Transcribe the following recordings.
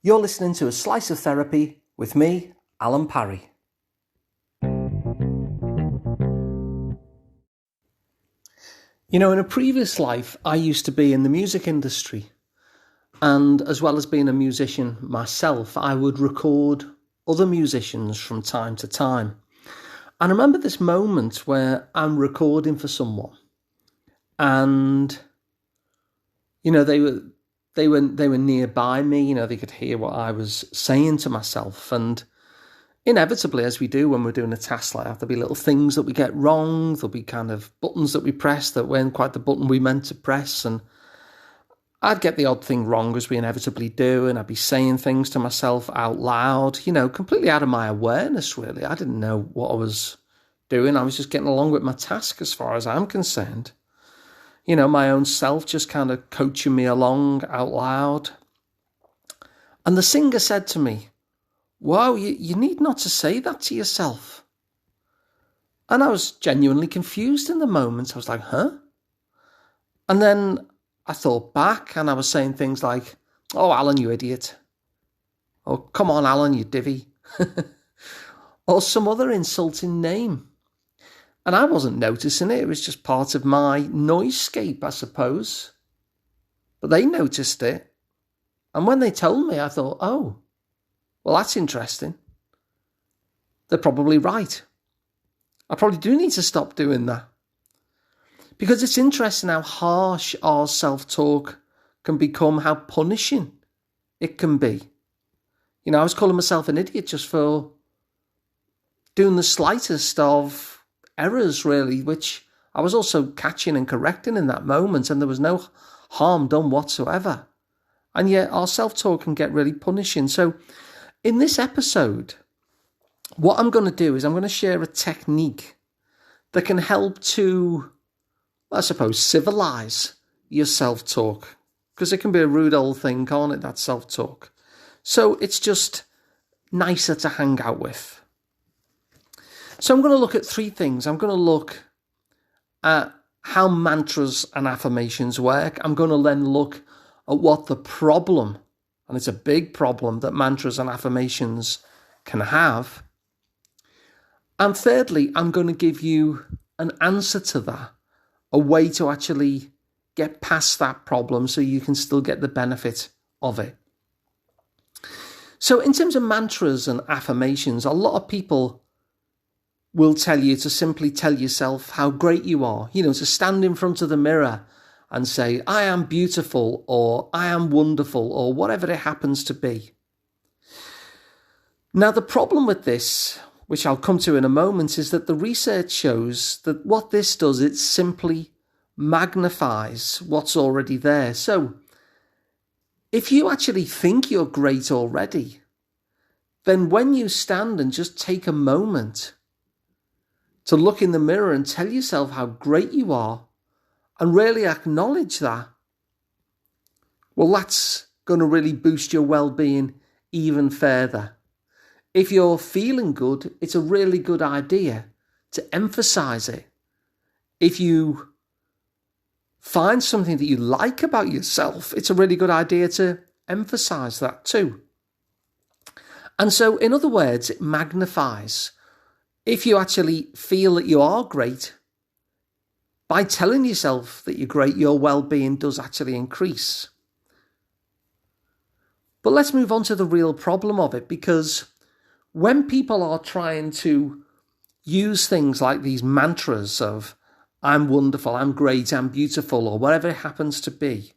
You're listening to A Slice of Therapy with me, Alun Parry. You know, in a previous life, I used to be in the music industry. And as well as being a musician myself, I would record other musicians from time to time. And I remember this moment where I'm recording for someone and, you know, they were nearby me, you know, they could hear what I was saying to myself. And inevitably, as we do when we're doing a task like that, there'll be little things that we get wrong. There'll be kind of buttons that we press that weren't quite the button we meant to press. And I'd get the odd thing wrong, as we inevitably do. And I'd be saying things to myself out loud, you know, completely out of my awareness, really. I didn't know what I was doing. I was just getting along with my task as far as I'm concerned. You know, my own self just kind of coaching me along out loud. And the singer said to me, "Wow, you need not to say that to yourself." And I was genuinely confused in the moment. I was like, huh? And then I thought back and I was saying things like, "Oh, Alan, you idiot." Or, "Come on, Alan, you divvy." Or some other insulting name. And I wasn't noticing it. It was just part of my noisescape, I suppose. But they noticed it. And when they told me, I thought, oh, well, that's interesting. They're probably right. I probably do need to stop doing that. Because it's interesting how harsh our self-talk can become, how punishing it can be. You know, I was calling myself an idiot just for doing the slightest of errors, really, which I was also catching and correcting in that moment, and there was no harm done whatsoever. And yet our self-talk can get really punishing. So in this episode, what I'm going to do is I'm going to share a technique that can help to, I suppose, civilize your self-talk, because it can be a rude old thing, can't it, that self-talk? So it's just nicer to hang out with. So I'm going to look at three things. I'm going to look at how mantras and affirmations work. I'm going to then look at what the problem, and it's a big problem that mantras and affirmations can have. And thirdly, I'm going to give you an answer to that, a way to actually get past that problem so you can still get the benefit of it. So in terms of mantras and affirmations, a lot of people will tell you to simply tell yourself how great you are, you know, to stand in front of the mirror and say, "I am beautiful," or "I am wonderful," or whatever it happens to be. Now, the problem with this, which I'll come to in a moment, is that the research shows that what this does, it simply magnifies what's already there. So if you actually think you're great already, then when you stand and just take a moment to look in the mirror and tell yourself how great you are and really acknowledge that, well, that's going to really boost your well-being even further. If you're feeling good, it's a really good idea to emphasize it. If you find something that you like about yourself, it's a really good idea to emphasize that too. And so, in other words, it magnifies. If you actually feel that you are great, by telling yourself that you're great, your well-being does actually increase. But let's move on to the real problem of it, because when people are trying to use things like these mantras of "I'm wonderful, I'm great, I'm beautiful," or whatever it happens to be,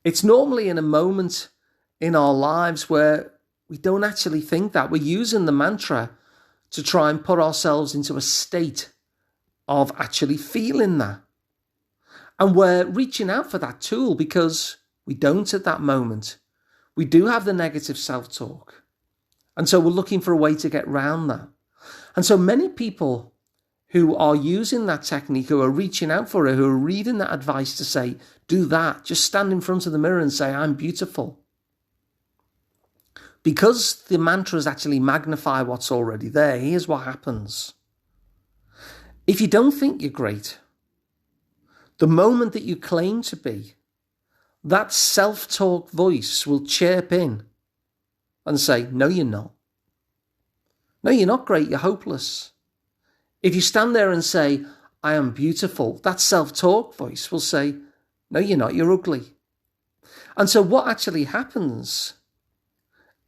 it's normally in a moment in our lives where we don't actually think that. We're using the mantra to try and put ourselves into a state of actually feeling that. And we're reaching out for that tool because we don't at that moment. We do have the negative self-talk. And so we're looking for a way to get around that. And so many people who are using that technique, who are reaching out for it, who are reading that advice to say, do that, just stand in front of the mirror and say, "I'm beautiful." Because the mantras actually magnify what's already there, here's what happens. If you don't think you're great, the moment that you claim to be that self-talk voice will chirp in and say, no, you're not. No, you're not great, you're hopeless. If you stand there and say, I am beautiful, that self-talk voice will say, no, you're not, you're ugly. And so what actually happens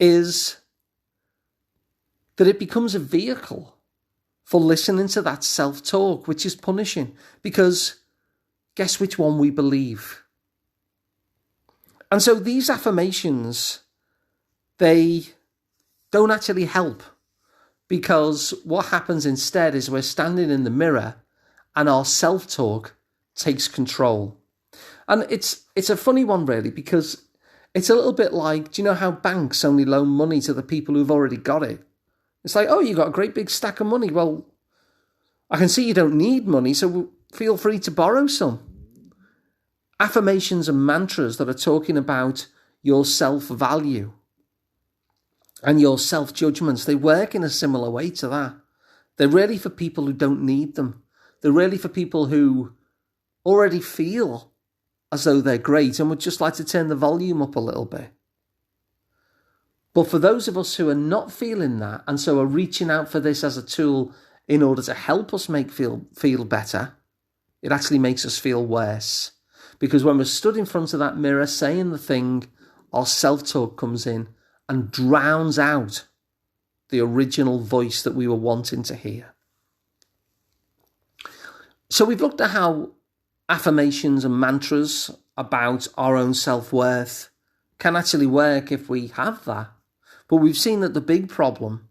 is that it becomes a vehicle for listening to that self-talk, which is punishing, because guess which one we believe? And so these affirmations, they don't actually help, because what happens instead is we're standing in the mirror and our self-talk takes control. And it's a funny one, really, because it's a little bit like, do you know how banks only loan money to the people who've already got it? It's like, oh, you got a great big stack of money. Well, I can see you don't need money, so feel free to borrow some. Affirmations and mantras that are talking about your self-value and your self-judgments, they work in a similar way to that. They're really for people who don't need them. They're really for people who already feel as though they're great and would just like to turn the volume up a little bit. But for those of us who are not feeling that, and so are reaching out for this as a tool in order to help us feel better, it actually makes us feel worse. Because when we're stood in front of that mirror saying the thing, our self-talk comes in and drowns out the original voice that we were wanting to hear. So we've looked at how affirmations and mantras about our own self-worth can actually work if we have that. But we've seen that the big problem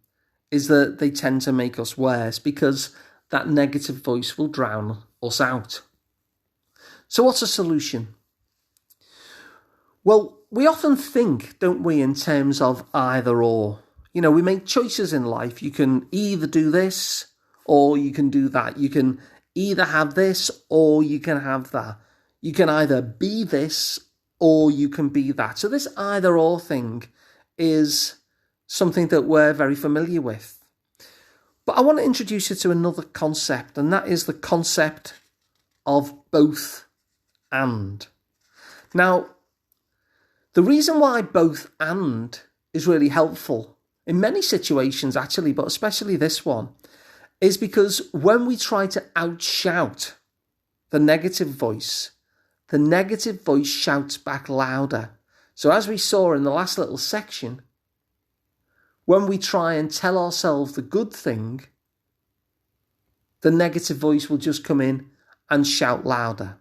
is that they tend to make us worse because that negative voice will drown us out. So what's a solution? Well, we often think, don't we, in terms of either or. You know, we make choices in life. You can either do this or you can do that. You can either have this or you can have that. You can either be this or you can be that. So this either or thing is something that we're very familiar with. But I want to introduce you to another concept, and that is the concept of both and. Now, the reason why both and is really helpful in many situations actually, but especially this one, is because when we try to outshout the negative voice shouts back louder. So as we saw in the last little section, when we try and tell ourselves the good thing, the negative voice will just come in and shout louder.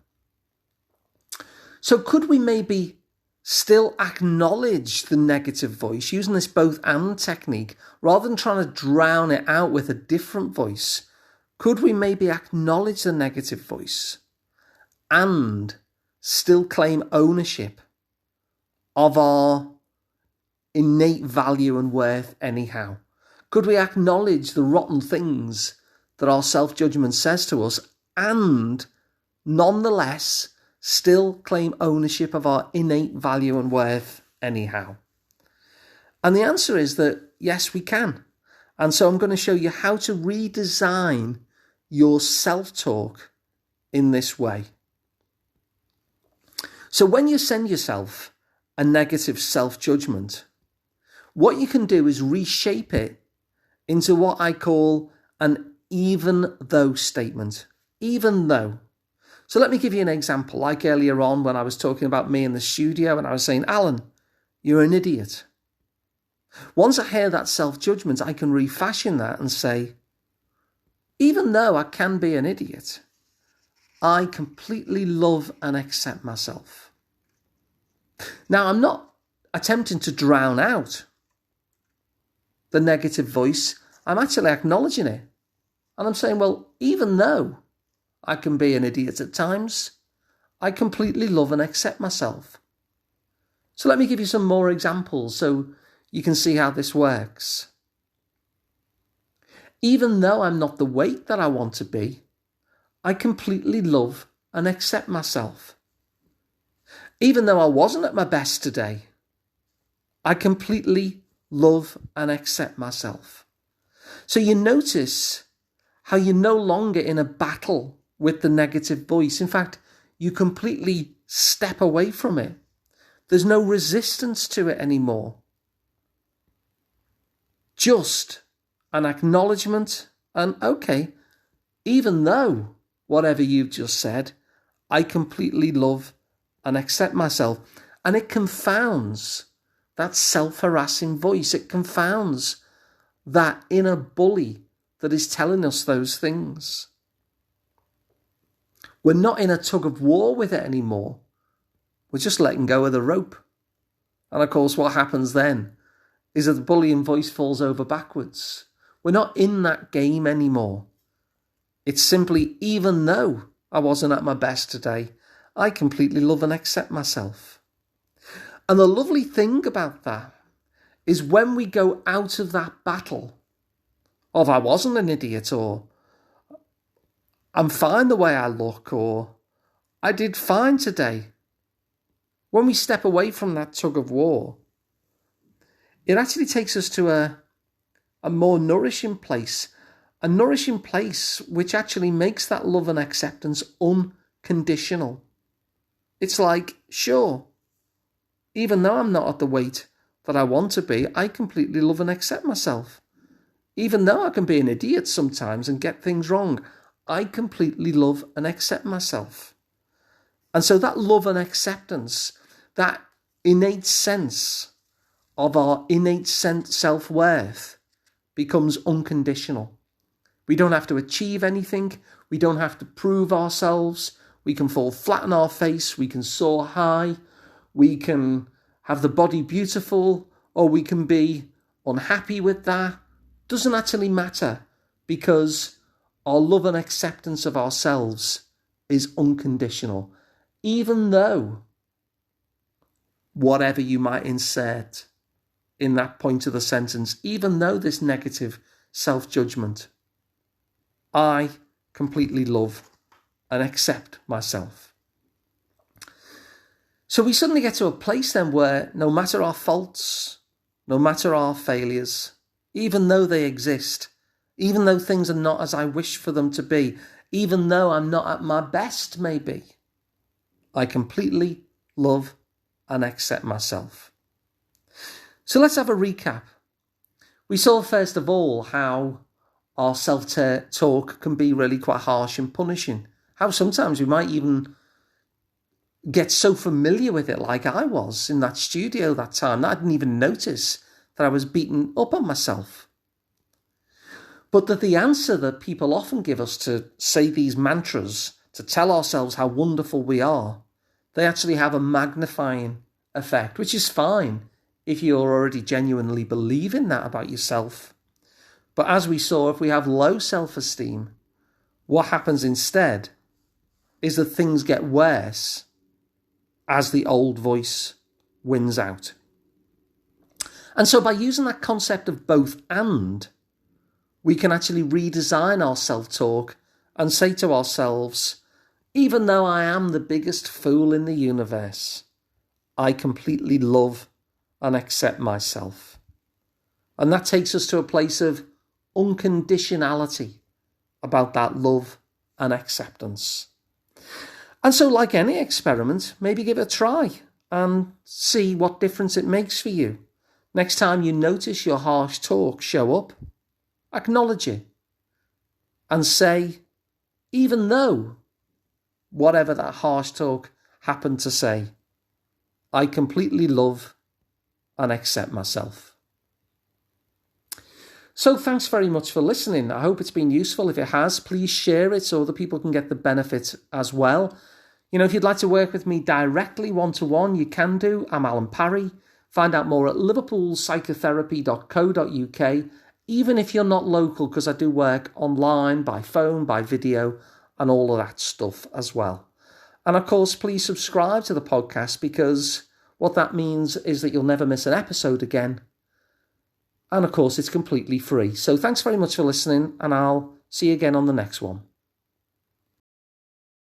So could we maybe still acknowledge the negative voice using this both and technique rather than trying to drown it out with a different voice? Could we maybe acknowledge the negative voice and still claim ownership of our innate value and worth anyhow? Could we acknowledge the rotten things that our self-judgment says to us and nonetheless still claim ownership of our innate value and worth anyhow? And the answer is that yes, we can. And so I'm going to show you how to redesign your self-talk in this way. So when you send yourself a negative self-judgment, what you can do is reshape it into what I call an even though statement. Even though. So let me give you an example. Like earlier on when I was talking about me in the studio and I was saying, Alan, you're an idiot. Once I hear that self-judgment, I can refashion that and say, even though I can be an idiot, I completely love and accept myself. Now, I'm not attempting to drown out the negative voice. I'm actually acknowledging it. And I'm saying, well, even though I can be an idiot at times, I completely love and accept myself. So let me give you some more examples so you can see how this works. Even though I'm not the weight that I want to be, I completely love and accept myself. Even though I wasn't at my best today, I completely love and accept myself. So you notice how you're no longer in a battle with the negative voice. In fact, you completely step away from it There's no resistance to it anymore. Just an acknowledgement and, okay, even though whatever you've just said, I completely love and accept myself. And it confounds that self-harassing voice. It confounds that inner bully that is telling us those things. We're not in a tug of war with it anymore. We're just letting go of the rope. And of course, what happens then is that the bullying voice falls over backwards. We're not in that game anymore. It's simply, even though I wasn't at my best today, I completely love and accept myself. And the lovely thing about that is when we go out of that battle of I wasn't an idiot, or I'm fine the way I look, or I did fine today. When we step away from that tug of war, it actually takes us to a more nourishing place, a nourishing place which actually makes that love and acceptance unconditional. It's like, sure, even though I'm not at the weight that I want to be, I completely love and accept myself. Even though I can be an idiot sometimes and get things wrong, I completely love and accept myself. And so that love and acceptance, that innate sense of our innate self-worth becomes unconditional. We don't have to achieve anything. We don't have to prove ourselves. We can fall flat on our face. We can soar high. We can have the body beautiful, or we can be unhappy with that. Doesn't actually matter, because our love and acceptance of ourselves is unconditional. Even though whatever you might insert in that point of the sentence, even though this negative self-judgment, I completely love and accept myself. So we suddenly get to a place then where no matter our faults, no matter our failures, even though they exist, even though things are not as I wish for them to be, even though I'm not at my best maybe, I completely love and accept myself. So let's have a recap. We saw first of all how our self-talk can be really quite harsh and punishing. How sometimes we might even get so familiar with it, like I was in that studio that time, that I didn't even notice that I was beating up on myself. But that the answer that people often give us to say these mantras, to tell ourselves how wonderful we are, they actually have a magnifying effect, which is fine if you're already genuinely believing that about yourself. But as we saw, if we have low self-esteem, what happens instead is that things get worse as the old voice wins out. And so by using that concept of both and, we can actually redesign our self-talk and say to ourselves, even though I am the biggest fool in the universe, I completely love and accept myself. And that takes us to a place of unconditionality about that love and acceptance. And so, like any experiment, maybe give it a try and see what difference it makes for you. Next time you notice your harsh talk show up, acknowledge it and say, even though whatever that harsh talk happened to say, I completely love and accept myself. So thanks very much for listening. I hope it's been useful. If it has, please share it so other people can get the benefit as well. You know, if you'd like to work with me directly one-to-one, you can do. I'm Alun Parry. Find out more at liverpoolpsychotherapy.co.uk, even if you're not local, because I do work online, by phone, by video, and all of that stuff as well. And of course, please subscribe to the podcast, because what that means is that you'll never miss an episode again. And of course, it's completely free. So thanks very much for listening, and I'll see you again on the next one.